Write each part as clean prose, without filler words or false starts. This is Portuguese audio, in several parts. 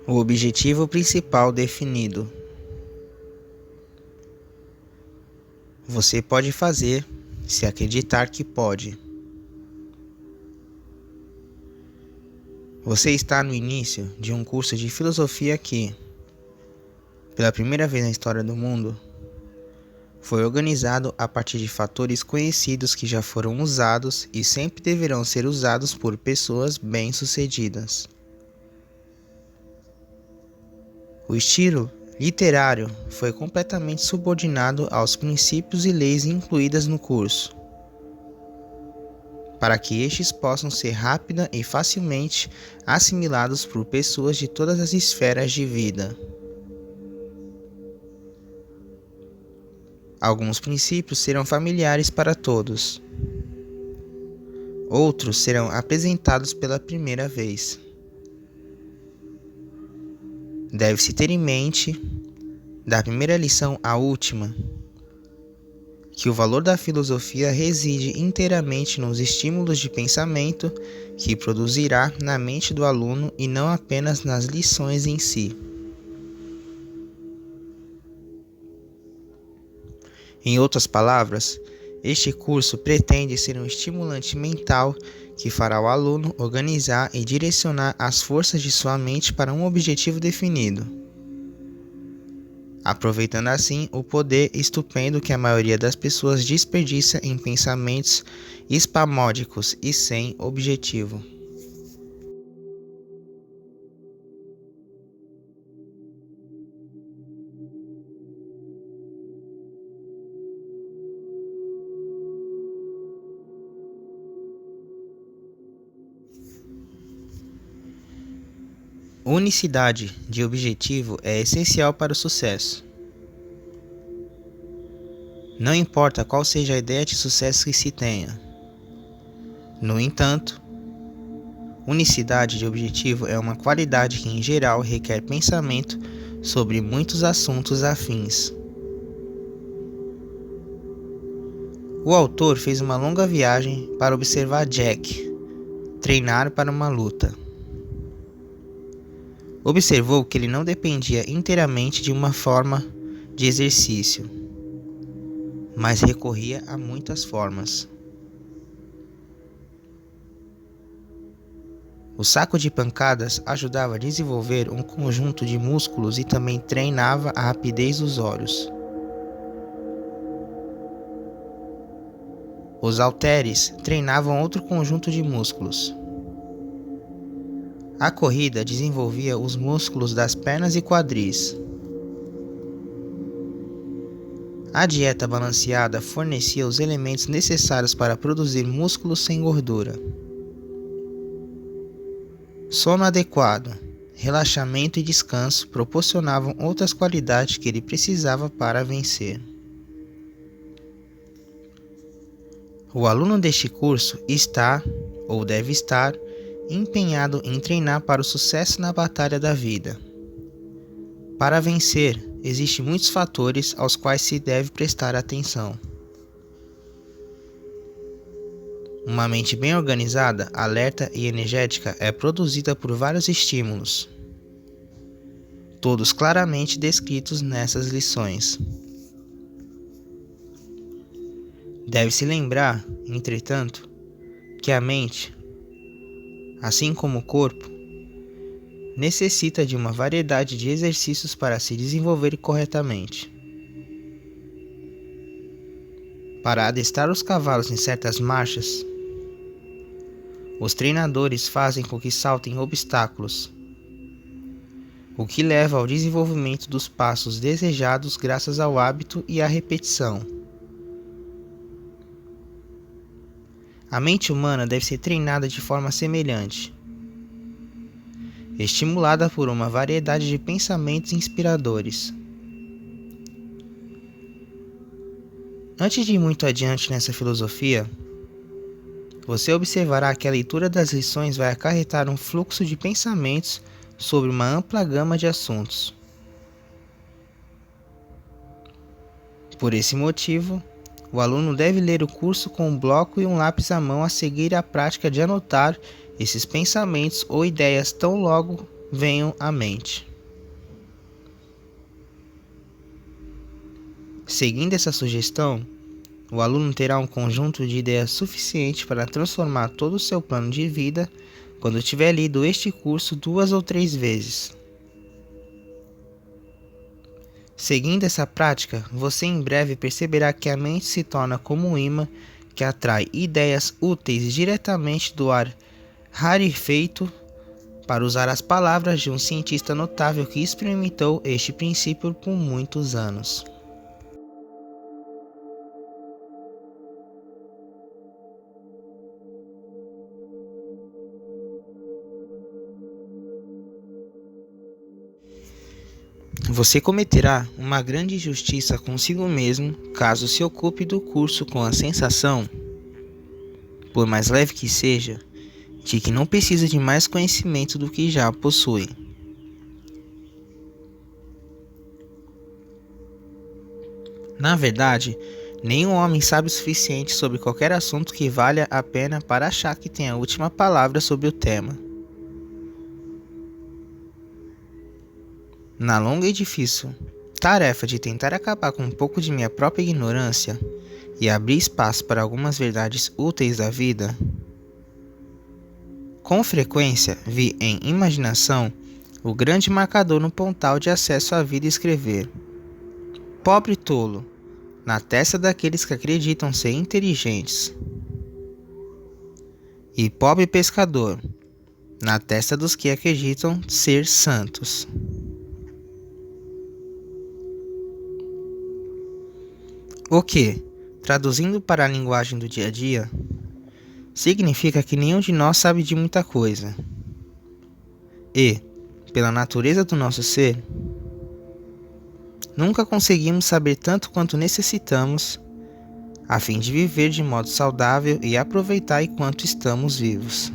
O objetivo principal definido. Você pode fazer se acreditar que pode. Você está no início de um curso de filosofia que, pela primeira vez na história do mundo, foi organizado a partir de fatores conhecidos que já foram usados e sempre deverão ser usados por pessoas bem-sucedidas. O estilo literário foi completamente subordinado aos princípios e leis incluídas no curso, para que estes possam ser rápida e facilmente assimilados por pessoas de todas as esferas de vida. Alguns princípios serão familiares para todos. Outros serão apresentados pela primeira vez. Deve-se ter em mente, da primeira lição à última, que o valor da filosofia reside inteiramente nos estímulos de pensamento que produzirá na mente do aluno e não apenas nas lições em si. Em outras palavras, este curso pretende ser um estimulante mental que fará o aluno organizar e direcionar as forças de sua mente para um objetivo definido, aproveitando assim o poder estupendo que a maioria das pessoas desperdiça em pensamentos espasmódicos e sem objetivo. Unicidade de objetivo é essencial para o sucesso. Não importa qual seja a ideia de sucesso que se tenha. No entanto, unicidade de objetivo é uma qualidade que, em geral, requer pensamento sobre muitos assuntos afins. O autor fez uma longa viagem para observar Jack treinar para uma luta. Observou que ele não dependia inteiramente de uma forma de exercício, mas recorria a muitas formas. O saco de pancadas ajudava a desenvolver um conjunto de músculos e também treinava a rapidez dos olhos. Os halteres treinavam outro conjunto de músculos. A corrida desenvolvia os músculos das pernas e quadris. A dieta balanceada fornecia os elementos necessários para produzir músculos sem gordura. Sono adequado, relaxamento e descanso proporcionavam outras qualidades que ele precisava para vencer. O aluno deste curso está, ou deve estar, empenhado em treinar para o sucesso na batalha da vida. Para vencer, existem muitos fatores aos quais se deve prestar atenção. Uma mente bem organizada, alerta e energética é produzida por vários estímulos, todos claramente descritos nessas lições. Deve-se lembrar, entretanto, que a mente, assim como o corpo, necessita de uma variedade de exercícios para se desenvolver corretamente. Para adestrar os cavalos em certas marchas, os treinadores fazem com que saltem obstáculos, o que leva ao desenvolvimento dos passos desejados graças ao hábito e à repetição. A mente humana deve ser treinada de forma semelhante, estimulada por uma variedade de pensamentos inspiradores. Antes de ir muito adiante nessa filosofia, você observará que a leitura das lições vai acarretar um fluxo de pensamentos sobre uma ampla gama de assuntos. Por esse motivo, o aluno deve ler o curso com um bloco e um lápis à mão a seguir a prática de anotar esses pensamentos ou ideias tão logo venham à mente. Seguindo essa sugestão, o aluno terá um conjunto de ideias suficiente para transformar todo o seu plano de vida quando tiver lido este curso 2 ou 3 vezes. Seguindo essa prática, você em breve perceberá que a mente se torna como um imã que atrai ideias úteis diretamente do ar rarefeito, para usar as palavras de um cientista notável que experimentou este princípio por muitos anos. Você cometerá uma grande injustiça consigo mesmo caso se ocupe do curso com a sensação, por mais leve que seja, de que não precisa de mais conhecimento do que já possui. Na verdade, nenhum homem sabe o suficiente sobre qualquer assunto que valha a pena para achar que tem a última palavra sobre o tema. Na longa e difícil tarefa de tentar acabar com um pouco de minha própria ignorância e abrir espaço para algumas verdades úteis da vida, com frequência vi em imaginação o grande marcador no pontal de acesso à vida escrever: pobre tolo, na testa daqueles que acreditam ser inteligentes, e pobre pescador, na testa dos que acreditam ser santos. O que, traduzindo para a linguagem do dia a dia, significa que nenhum de nós sabe de muita coisa. E, pela natureza do nosso ser, nunca conseguimos saber tanto quanto necessitamos a fim de viver de modo saudável e aproveitar enquanto estamos vivos.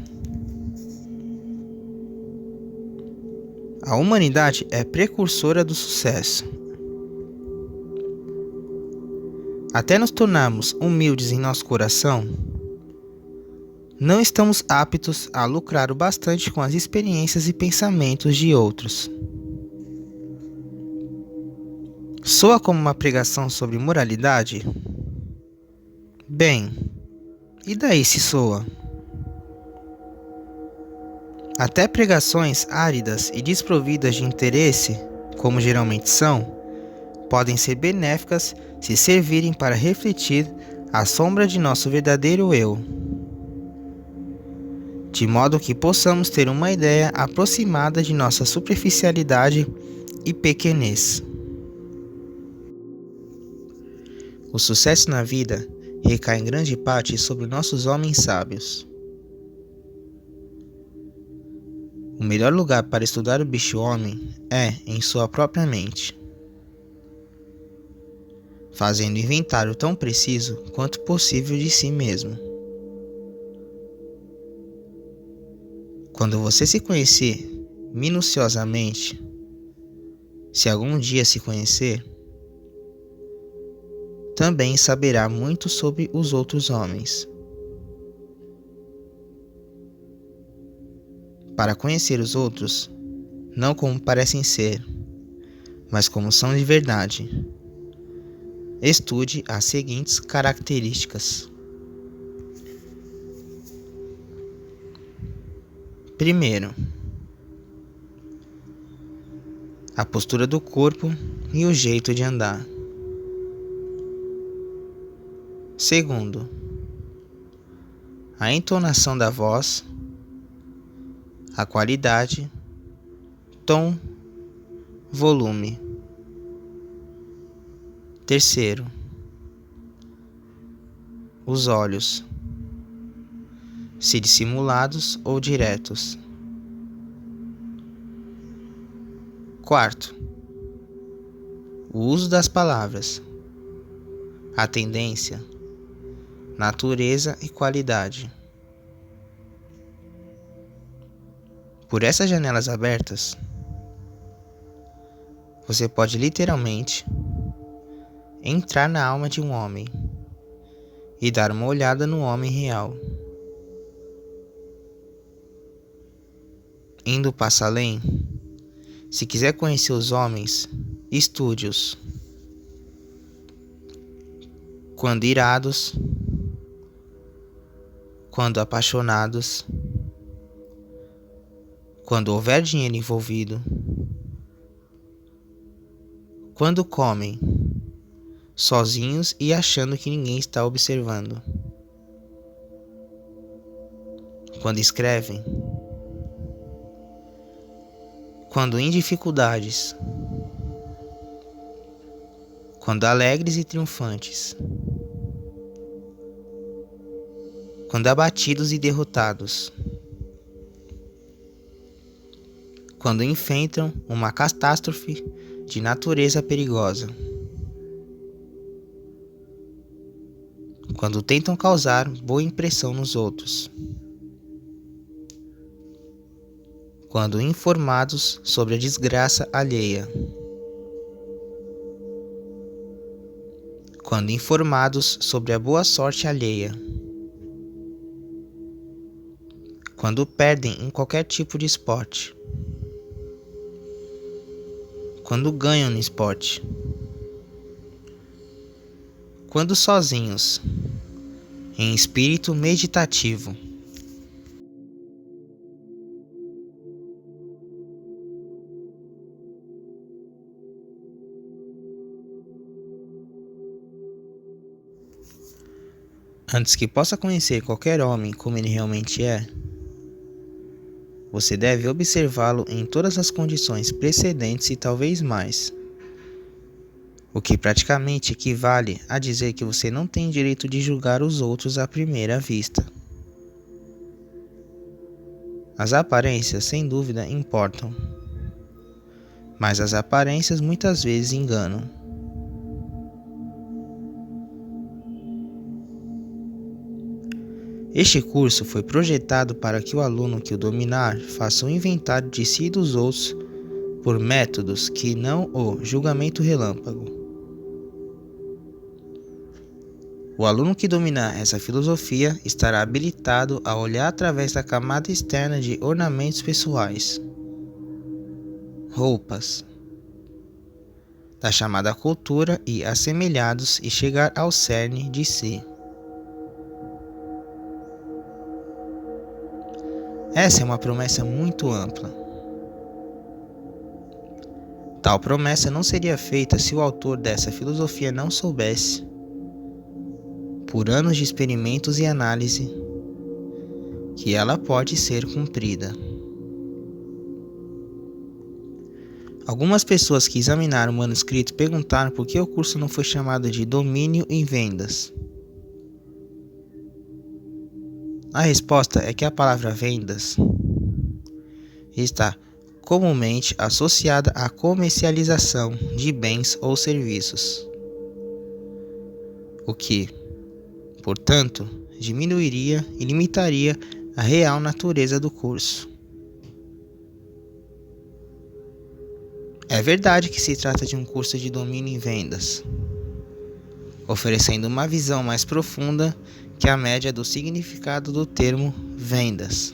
A humanidade é precursora do sucesso. Até nos tornarmos humildes em nosso coração, não estamos aptos a lucrar o bastante com as experiências e pensamentos de outros. Soa como uma pregação sobre moralidade? Bem, e daí se soa? Até pregações áridas e desprovidas de interesse, como geralmente são, podem ser benéficas se servirem para refletir a sombra de nosso verdadeiro eu, de modo que possamos ter uma ideia aproximada de nossa superficialidade e pequenez. O sucesso na vida recai em grande parte sobre nossos homens sábios. O melhor lugar para estudar o bicho-homem é em sua própria mente, fazendo inventário tão preciso quanto possível de si mesmo. Quando você se conhecer minuciosamente, se algum dia se conhecer, também saberá muito sobre os outros homens. Para conhecer os outros, não como parecem ser, mas como são de verdade, estude as seguintes características. Primeiro, a postura do corpo e o jeito de andar. Segundo, a entonação da voz, a qualidade, tom, volume. Terceiro, os olhos, se dissimulados ou diretos. Quarto, o uso das palavras, a tendência, natureza e qualidade. Por essas janelas abertas, você pode literalmente entrar na alma de um homem e dar uma olhada no homem real. Indo passa além. Se quiser conhecer os homens, estude-os. Quando irados, quando apaixonados, quando houver dinheiro envolvido, quando comem, sozinhos e achando que ninguém está observando, quando escrevem, quando em dificuldades, quando alegres e triunfantes, quando abatidos e derrotados, quando enfrentam uma catástrofe de natureza perigosa, quando tentam causar boa impressão nos outros, quando informados sobre a desgraça alheia, quando informados sobre a boa sorte alheia, quando perdem em qualquer tipo de esporte, quando ganham no esporte, quando sozinhos, em espírito meditativo. Antes que possa conhecer qualquer homem como ele realmente é, você deve observá-lo em todas as condições precedentes e talvez mais, o que praticamente equivale a dizer que você não tem direito de julgar os outros à primeira vista. As aparências, sem dúvida, importam, mas as aparências muitas vezes enganam. Este curso foi projetado para que o aluno que o dominar faça um inventário de si e dos outros por métodos que não o julgamento relâmpago. O aluno que dominar essa filosofia estará habilitado a olhar através da camada externa de ornamentos pessoais, roupas, da chamada cultura e assemelhados e chegar ao cerne de si. Essa é uma promessa muito ampla. Tal promessa não seria feita se o autor dessa filosofia não soubesse, por anos de experimentos e análise, que ela pode ser cumprida. Algumas pessoas que examinaram o manuscrito perguntaram por que o curso não foi chamado de Domínio em Vendas. A resposta é que a palavra vendas está comumente associada à comercialização de bens ou serviços, o que, portanto, diminuiria e limitaria a real natureza do curso. É verdade que se trata de um curso de domínio em vendas, oferecendo uma visão mais profunda que a média do significado do termo vendas.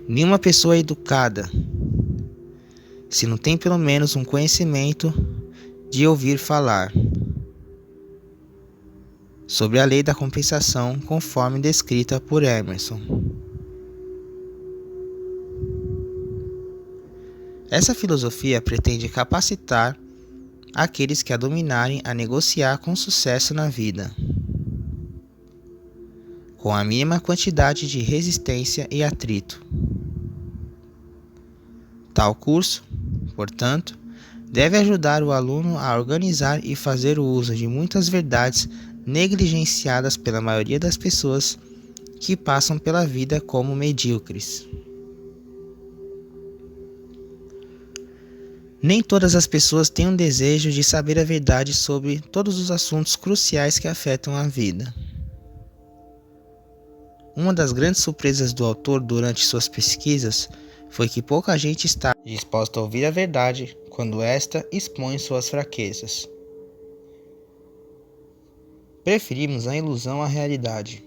Nenhuma pessoa é educada se não tem pelo menos um conhecimento de ouvir falar sobre a lei da compensação conforme descrita por Emerson. Essa filosofia pretende capacitar aqueles que a dominarem a negociar com sucesso na vida, com a mínima quantidade de resistência e atrito. Tal curso, portanto, deve ajudar o aluno a organizar e fazer o uso de muitas verdades negligenciadas pela maioria das pessoas que passam pela vida como medíocres. Nem todas as pessoas têm um desejo de saber a verdade sobre todos os assuntos cruciais que afetam a vida. Uma das grandes surpresas do autor durante suas pesquisas foi que pouca gente está disposta a ouvir a verdade quando esta expõe suas fraquezas. Preferimos a ilusão à realidade.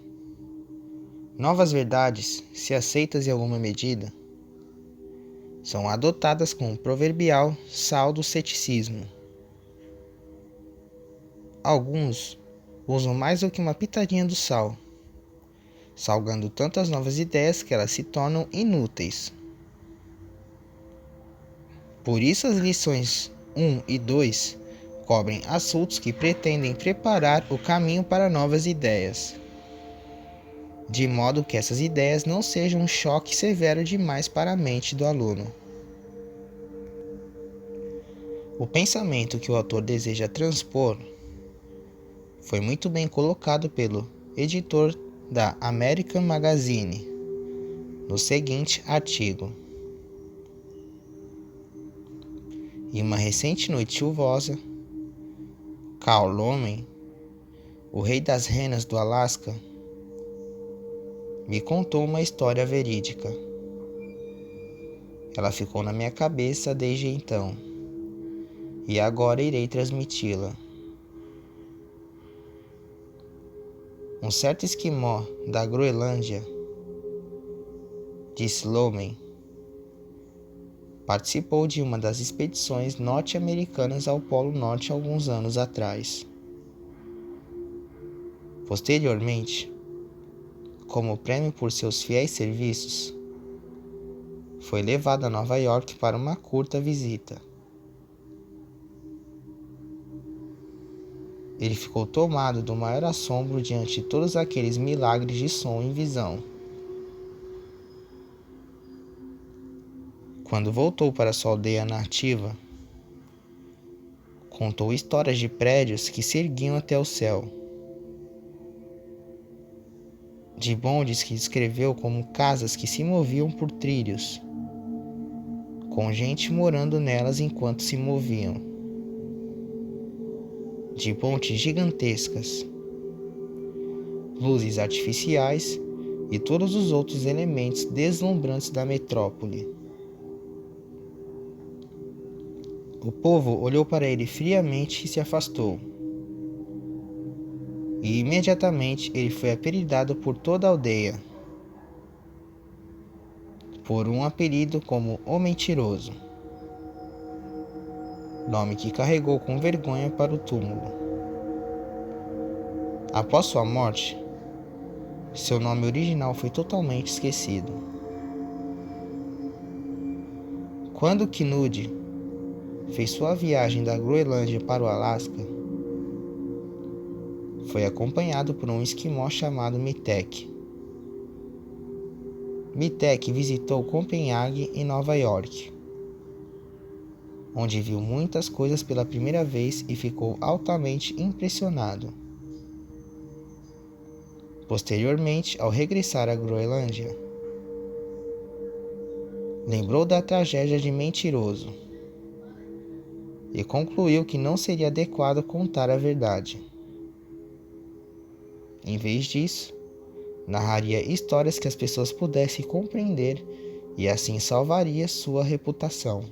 Novas verdades, se aceitas em alguma medida, são adotadas com o proverbial sal do ceticismo. Alguns usam mais do que uma pitadinha do sal, salgando tanto as novas ideias que elas se tornam inúteis. Por isso as lições 1 e 2 cobrem assuntos que pretendem preparar o caminho para novas ideias, de modo que essas ideias não sejam um choque severo demais para a mente do aluno. O pensamento que o autor deseja transpor foi muito bem colocado pelo editor da American Magazine no seguinte artigo: em uma recente noite chuvosa, Carl Lomen, o rei das renas do Alasca, me contou uma história verídica. Ela ficou na minha cabeça desde então, e agora irei transmiti-la. Um certo esquimó da Groenlândia, disse Lomen, participou de uma das expedições norte-americanas ao Polo Norte alguns anos atrás. Posteriormente, como prêmio por seus fiéis serviços, foi levado a Nova York para uma curta visita. Ele ficou tomado do maior assombro diante de todos aqueles milagres de som e visão. Quando voltou para sua aldeia nativa, contou histórias de prédios que se erguiam até o céu, de bondes que descreveu como casas que se moviam por trilhos, com gente morando nelas enquanto se moviam, de pontes gigantescas, luzes artificiais e todos os outros elementos deslumbrantes da metrópole. O povo olhou para ele friamente e se afastou. E imediatamente ele foi apelidado por toda a aldeia, por um apelido como o Mentiroso, nome que carregou com vergonha para o túmulo. Após sua morte, seu nome original foi totalmente esquecido. Quando Knud fez sua viagem da Groenlândia para o Alasca, foi acompanhado por um esquimó chamado Mitek. Mitek visitou Copenhague e Nova York, onde viu muitas coisas pela primeira vez e ficou altamente impressionado. Posteriormente, ao regressar à Groenlândia, lembrou da tragédia de Mentiroso e concluiu que não seria adequado contar a verdade. Em vez disso, narraria histórias que as pessoas pudessem compreender e assim salvaria sua reputação.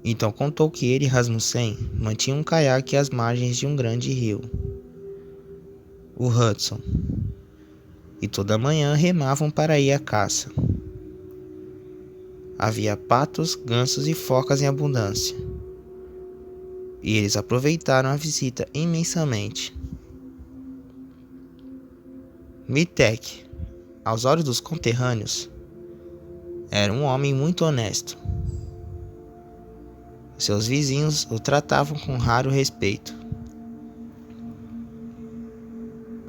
Então contou que ele e Rasmussen mantinham um caiaque às margens de um grande rio, o Hudson, e toda manhã remavam para ir à caça. Havia patos, gansos e focas em abundância, e eles aproveitaram a visita imensamente. Mitek, aos olhos dos conterrâneos, era um homem muito honesto. Seus vizinhos o tratavam com raro respeito.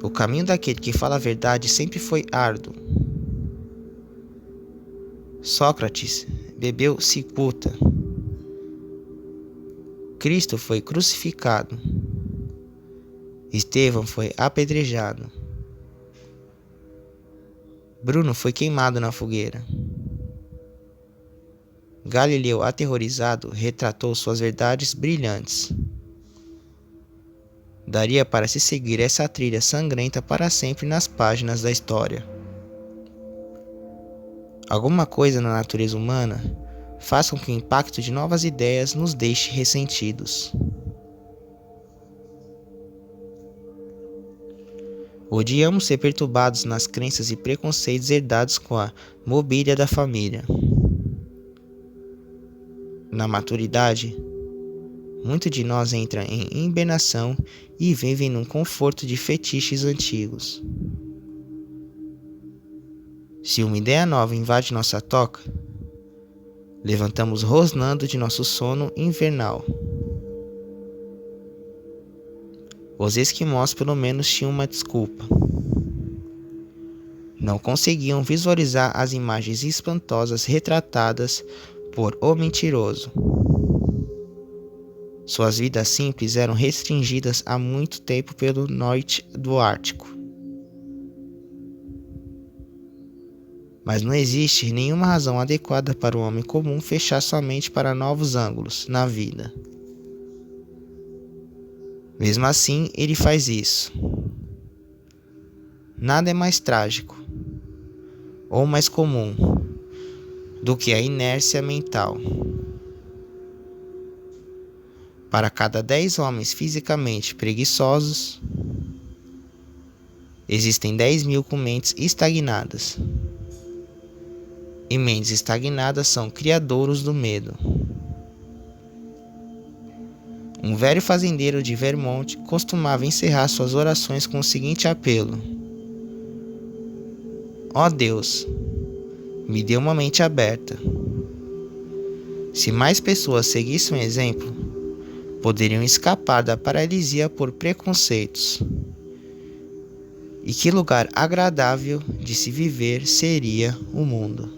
O caminho daquele que fala a verdade sempre foi árduo. Sócrates bebeu cicuta. Cristo foi crucificado. Estevão foi apedrejado. Bruno foi queimado na fogueira. Galileu, aterrorizado, retratou suas verdades brilhantes. Daria para se seguir essa trilha sangrenta para sempre nas páginas da história. Alguma coisa na natureza humana faz com que o impacto de novas ideias nos deixe ressentidos. Odiamos ser perturbados nas crenças e preconceitos herdados com a mobília da família. Na maturidade, muito de nós entra em hibernação e vivem num conforto de fetiches antigos. Se uma ideia nova invade nossa toca, levantamos rosnando de nosso sono invernal. Os esquimós pelo menos tinham uma desculpa. Não conseguiam visualizar as imagens espantosas retratadas por O Mentiroso. Suas vidas simples eram restringidas há muito tempo pelo norte do Ártico. Mas não existe nenhuma razão adequada para o homem comum fechar sua mente para novos ângulos na vida. Mesmo assim, ele faz isso. Nada é mais trágico ou mais comum do que a inércia mental. Para cada 10 homens fisicamente preguiçosos, existem 10.000 com mentes estagnadas. E mentes estagnadas são criadouros do medo. Um velho fazendeiro de Vermont costumava encerrar suas orações com o seguinte apelo: Ó Deus, me dê uma mente aberta. Se mais pessoas seguissem o exemplo, poderiam escapar da paralisia por preconceitos. E que lugar agradável de se viver seria o mundo.